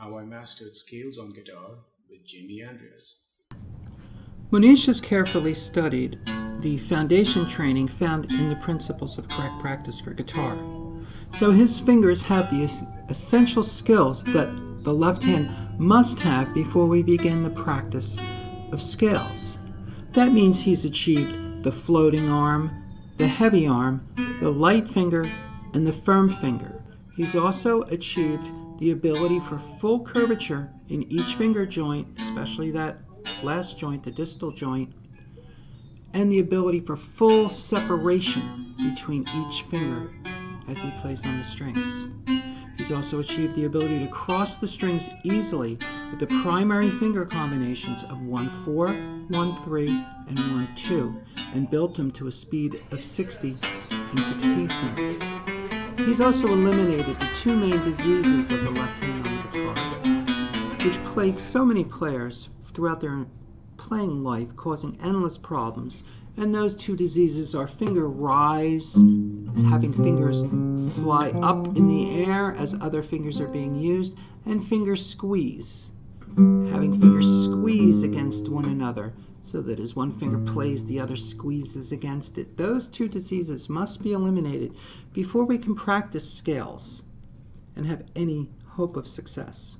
How I Mastered Scales on Guitar with Jamie Andreas. Monish has carefully studied the foundation training found in the Principles of Correct Practice for Guitar. So his fingers have the essential skills that the left hand must have before we begin the practice of scales. That means he's achieved the floating arm, the heavy arm, the light finger, and the firm finger. He's also achieved the ability for full curvature in each finger joint, especially that last joint, the distal joint, and the ability for full separation between each finger as he plays on the strings. He's also achieved the ability to cross the strings easily with the primary finger combinations of 1-4, 1-3, and 1-2, and built them to a speed of 60 and 16th notes. He's also eliminated the two main diseases of the left hand on the guitar, which plague so many players throughout their playing life, causing endless problems. And those two diseases are finger rise, having fingers fly up in the air as other fingers are being used, and finger squeeze, having fingers squeeze against one another so that as one finger plays, the other squeezes against it. Those two diseases must be eliminated before we can practice scales and have any hope of success.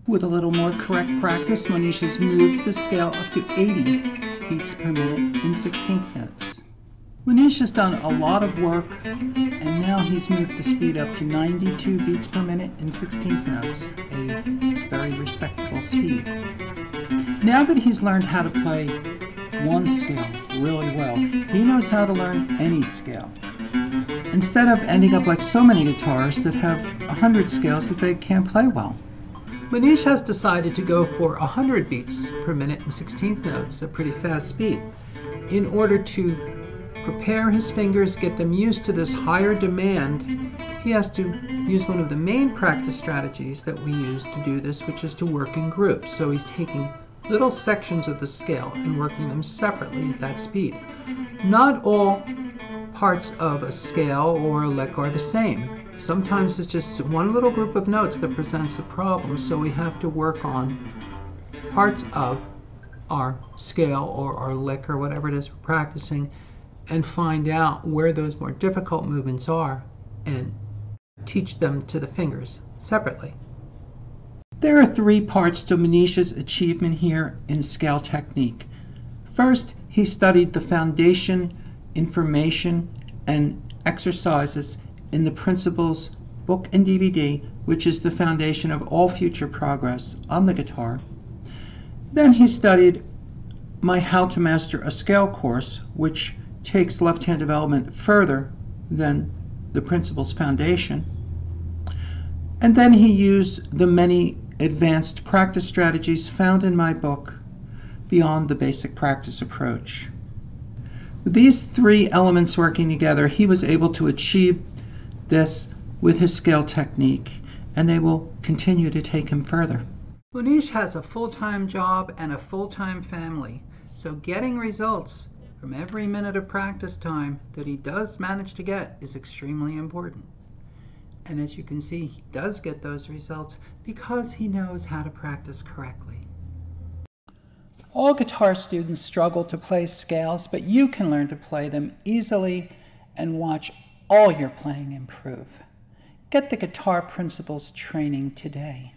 With a little more correct practice, Monish has moved the scale up to 80 beats per minute in 16th notes. Monish has done a lot of work, and now he's moved the speed up to 92 beats per minute in 16th notes, a very respectable speed. Now that he's learned how to play one scale really well, he knows how to learn any scale, instead of ending up like so many guitarists that have 100 scales that they can't play well. Monish has decided to go for 100 beats per minute in 16th notes, a pretty fast speed, in order to prepare his fingers, get them used to this higher demand. He has to use one of the main practice strategies that we use to do this, which is to work in groups. So he's taking little sections of the scale and working them separately at that speed. Not all parts of a scale or a lick are the same. Sometimes it's just one little group of notes that presents a problem, so we have to work on parts of our scale or our lick or whatever it is we're practicing and find out where those more difficult movements are and teach them to the fingers separately. There are three parts to Monish's achievement here in scale technique. First, he studied the foundation, information, and exercises in the Principles book and DVD, which is the foundation of all future progress on the guitar. Then he studied my How to Master a Scale course, which takes left-hand development further than the Principles foundation. And then he used the many advanced practice strategies found in my book, Beyond the Basic Practice Approach. With these three elements working together, he was able to achieve this with his scale technique, and they will continue to take him further. Monish has a full-time job and a full-time family, so getting results from every minute of practice time that he does manage to get is extremely important. And as you can see, he does get those results because he knows how to practice correctly. All guitar students struggle to play scales, but you can learn to play them easily and watch all your playing improve. Get the Guitar Principles training today.